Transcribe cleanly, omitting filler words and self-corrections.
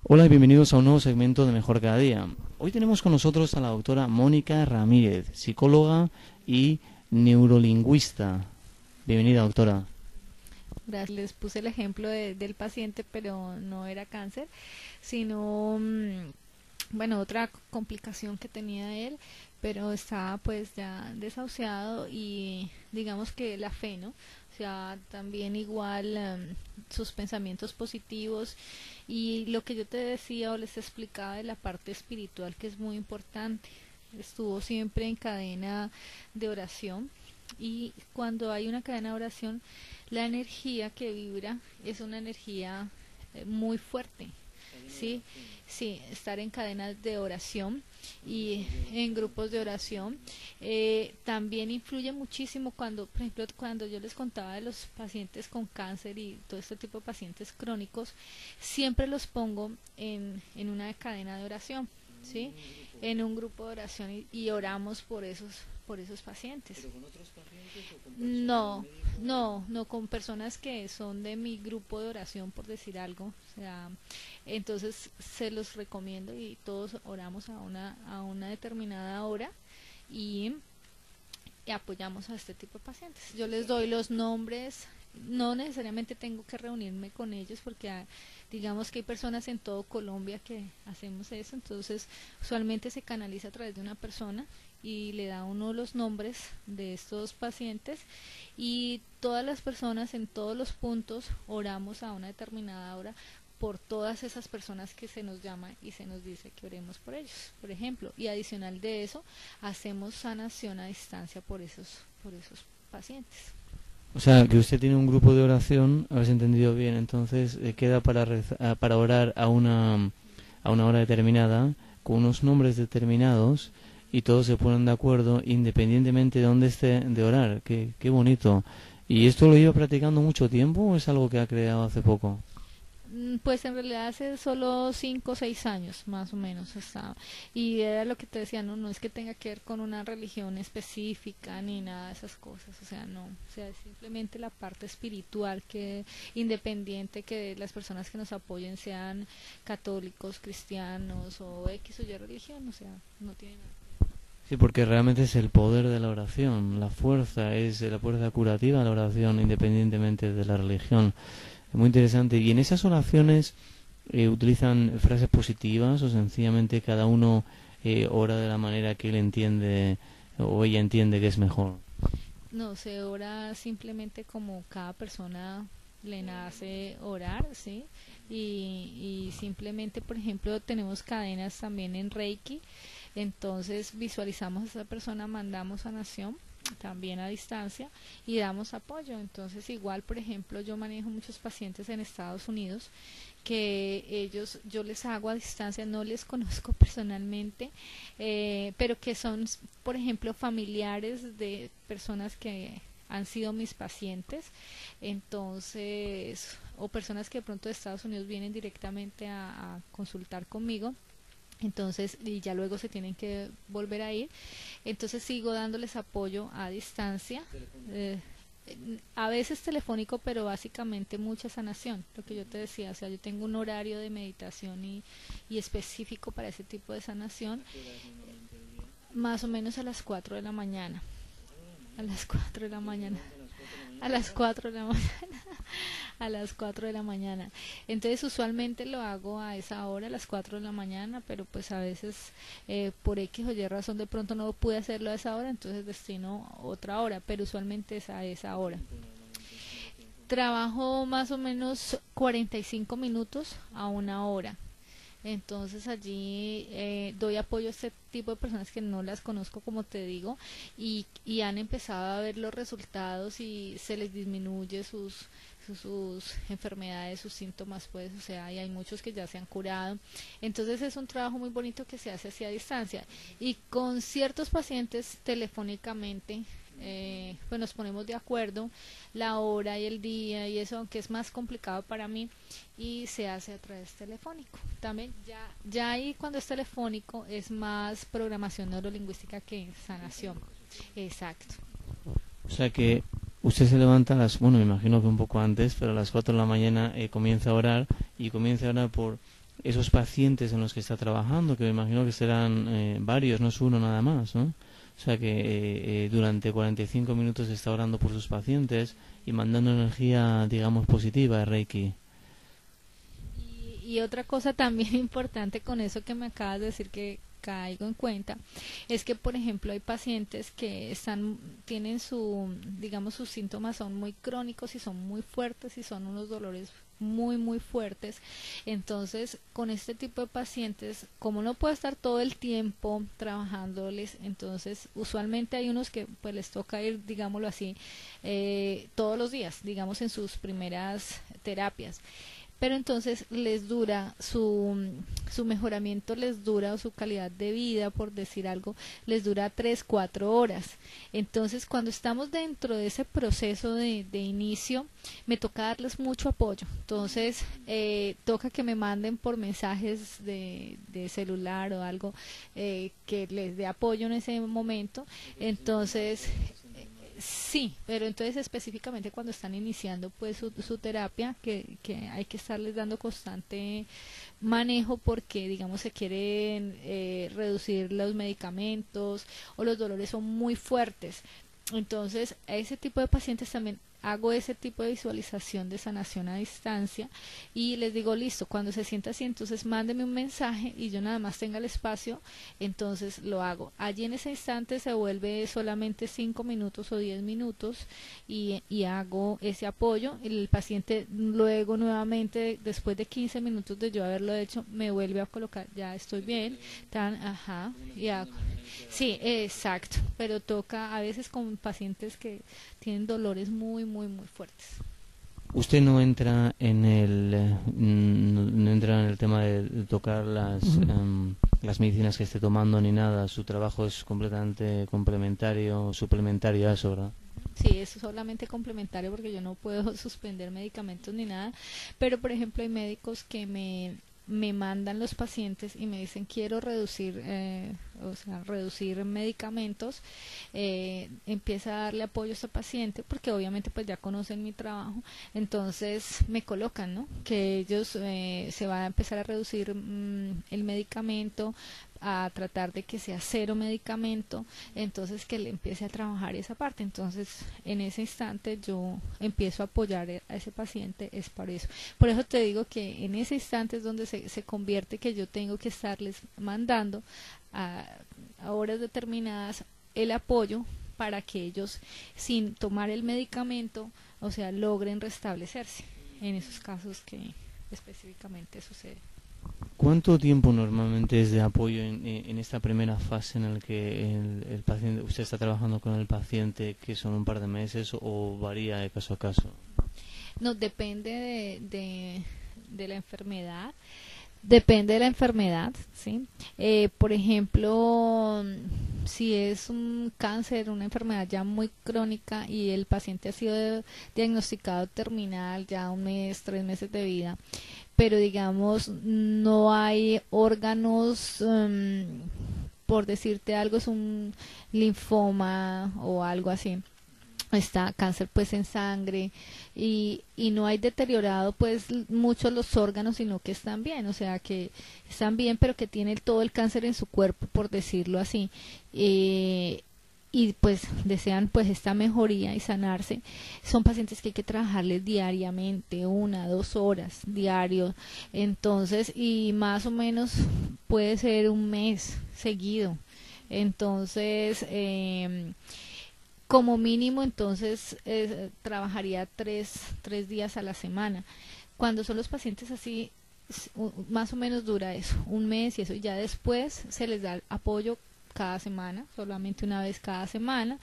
Hola y bienvenidos a un nuevo segmento de Mejor Cada Día. Hoy tenemos con nosotros a la doctora Mónica Ramírez, psicóloga y neurolingüista. Bienvenida, doctora. Gracias. Les puse el ejemplo del paciente, pero no era cáncer, sino, bueno, otra complicación que tenía él, pero estaba pues ya desahuciado y digamos que la fe, ¿no? O sea, también igual sus pensamientos positivos y lo que yo te decía o les explicaba de la parte espiritual que es muy importante. Estuvo siempre en cadena de oración y cuando hay una cadena de oración, la energía que vibra es una energía muy fuerte, ¿sí? Sí, estar en cadenas de oración y en grupos de oración también influye muchísimo cuando, por ejemplo, cuando yo les contaba de los pacientes con cáncer y todo este tipo de pacientes crónicos, siempre los pongo en una cadena de oración, ¿sí? En un grupo de oración y oramos por esos pacientes. No, no, con personas que son de mi grupo de oración, por decir algo. O sea, entonces se los recomiendo y todos oramos a una determinada hora y, y apoyamos a este tipo de pacientes. Yo les doy los nombres, no necesariamente tengo que reunirme con ellos porque digamos que hay personas en todo Colombia que hacemos eso, entonces usualmente se canaliza a través de una persona y le da uno los nombres de estos pacientes y todas las personas en todos los puntos oramos a una determinada hora por todas esas personas que se nos llama y se nos dice que oremos por ellos, por ejemplo, y adicional de eso hacemos sanación a distancia por esos pacientes. O sea, que usted tiene un grupo de oración, habéis entendido bien, entonces queda para, para orar a una hora determinada, con unos nombres determinados, y todos se ponen de acuerdo independientemente de dónde esté de orar. Qué bonito. ¿Y esto lo lleva practicando mucho tiempo o es algo que ha creado hace poco? Pues en realidad hace solo 5 o 6 años más o menos estaba. Y era lo que te decía, no, no es que tenga que ver con una religión específica ni nada de esas cosas, o sea, no, o sea, es simplemente la parte espiritual que independiente que las personas que nos apoyen sean católicos, cristianos o X o Y religión, o sea, no tiene nada. Sí, porque realmente es el poder de la oración, la fuerza, es la fuerza curativa de la oración independientemente de la religión. Es muy interesante. ¿Y en esas oraciones utilizan frases positivas o sencillamente cada uno ora de la manera que él entiende o ella entiende que es mejor? No, se ora simplemente como cada persona le nace orar, ¿sí? Y simplemente, por ejemplo, tenemos cadenas también en Reiki, entonces visualizamos a esa persona, mandamos sanación también a distancia y damos apoyo. Entonces, igual, por ejemplo, yo manejo muchos pacientes en Estados Unidos que ellos yo les hago a distancia, no les conozco personalmente, pero que son, por ejemplo, familiares de personas que han sido mis pacientes, entonces, o personas que de pronto de Estados Unidos vienen directamente a consultar conmigo, entonces, y ya luego se tienen que volver a ir, entonces sigo dándoles apoyo a distancia, eh, a veces telefónico, pero básicamente mucha sanación, lo que yo te decía, o sea, yo tengo un horario de meditación y específico para ese tipo de sanación, más o menos a las 4 de la mañana, a las 4 de la mañana, a las 4 de la mañana, a las 4 de la mañana. Entonces usualmente lo hago a esa hora, a las 4 de la mañana, pero pues a veces por X o Y razón de pronto no pude hacerlo a esa hora, entonces destino otra hora, pero usualmente es a esa hora. Trabajo más o menos 45 minutos a una hora. Entonces allí doy apoyo a este tipo de personas que no las conozco, como te digo, y han empezado a ver los resultados y se les disminuye sus enfermedades, sus síntomas, pues, o sea, y hay muchos que ya se han curado. Entonces es un trabajo muy bonito que se hace así a distancia. Y con ciertos pacientes telefónicamente, pues nos ponemos de acuerdo la hora y el día y eso, aunque es más complicado para mí, y se hace a través telefónico. También ya ahí cuando es telefónico es más programación neurolingüística que sanación. Exacto. O sea que usted se levanta a las, bueno, me imagino que un poco antes, pero a las 4 de la mañana comienza a orar y comienza a orar por esos pacientes en los que está trabajando, que me imagino que serán varios, no es uno nada más, ¿no? O sea que durante 45 minutos está orando por sus pacientes y mandando energía, digamos, positiva de Reiki. Y otra cosa también importante con eso que me acabas de decir que caigo en cuenta es que por ejemplo hay pacientes que tienen digamos sus síntomas son muy crónicos y son muy fuertes y son unos dolores muy fuertes. Entonces con este tipo de pacientes, como no puedo estar todo el tiempo trabajándoles, entonces usualmente hay unos que pues les toca ir, digámoslo así, todos los días, digamos en sus primeras terapias, pero entonces les dura su mejoramiento, les dura, o su calidad de vida, por decir algo, les dura 3, 4 horas. Entonces cuando estamos dentro de ese proceso de inicio, me toca darles mucho apoyo. Entonces toca que me manden por mensajes de celular o algo que les dé apoyo en ese momento. Entonces sí, pero entonces específicamente cuando están iniciando pues su terapia, que hay que estarles dando constante manejo porque digamos se quieren reducir los medicamentos o los dolores son muy fuertes. Entonces a ese tipo de pacientes también hago ese tipo de visualización de sanación a distancia y les digo listo, cuando se sienta así entonces mándeme un mensaje y yo nada más tenga el espacio, entonces lo hago. Allí en ese instante se vuelve solamente 5 minutos o 10 minutos y hago ese apoyo. El paciente luego nuevamente después de 15 minutos de yo haberlo hecho me vuelve a colocar, ya estoy bien, ajá, y hago. Sí, exacto, pero toca a veces con pacientes que tienen dolores muy fuertes. Usted no entra en no entra en el tema de tocar las medicinas que esté tomando ni nada. Su trabajo es completamente complementario, suplementario a eso, ¿verdad? Sí, es solamente complementario porque yo no puedo suspender medicamentos ni nada, pero por ejemplo hay médicos que me mandan los pacientes y me dicen quiero reducir, o sea, reducir medicamentos, empieza a darle apoyo a ese paciente porque obviamente pues ya conocen mi trabajo, entonces me colocan, ¿no? Que ellos se va a empezar a reducir el medicamento, a tratar de que sea cero medicamento, entonces que le empiece a trabajar esa parte. Entonces en ese instante yo empiezo a apoyar a ese paciente, es por eso. Por eso te digo que en ese instante es donde se convierte que yo tengo que estarles mandando a horas determinadas el apoyo para que ellos sin tomar el medicamento, o sea, logren restablecerse en esos casos que específicamente sucede. ¿Cuánto tiempo normalmente es de apoyo en esta primera fase en la que el paciente, usted está trabajando con el paciente, que son un par de meses o varía de caso a caso? No, depende de la enfermedad. Depende de la enfermedad, ¿sí? Por ejemplo, si es un cáncer, una enfermedad ya muy crónica y el paciente ha sido diagnosticado terminal, ya 1 mes, 3 meses de vida, pero digamos no hay órganos, por decirte algo, es un linfoma o algo así, está cáncer pues en sangre y no hay deteriorado pues mucho los órganos, sino que están bien, o sea que están bien pero que tiene todo el cáncer en su cuerpo, por decirlo así, y pues desean pues esta mejoría y sanarse. Son pacientes que hay que trabajarles diariamente, 1, 2 horas diario, entonces y más o menos puede ser 1 mes seguido, entonces como mínimo entonces trabajaría tres días a la semana. Cuando son los pacientes así, más o menos dura eso, 1 mes y eso, y ya después se les da apoyo cada semana, solamente 1 vez cada semana,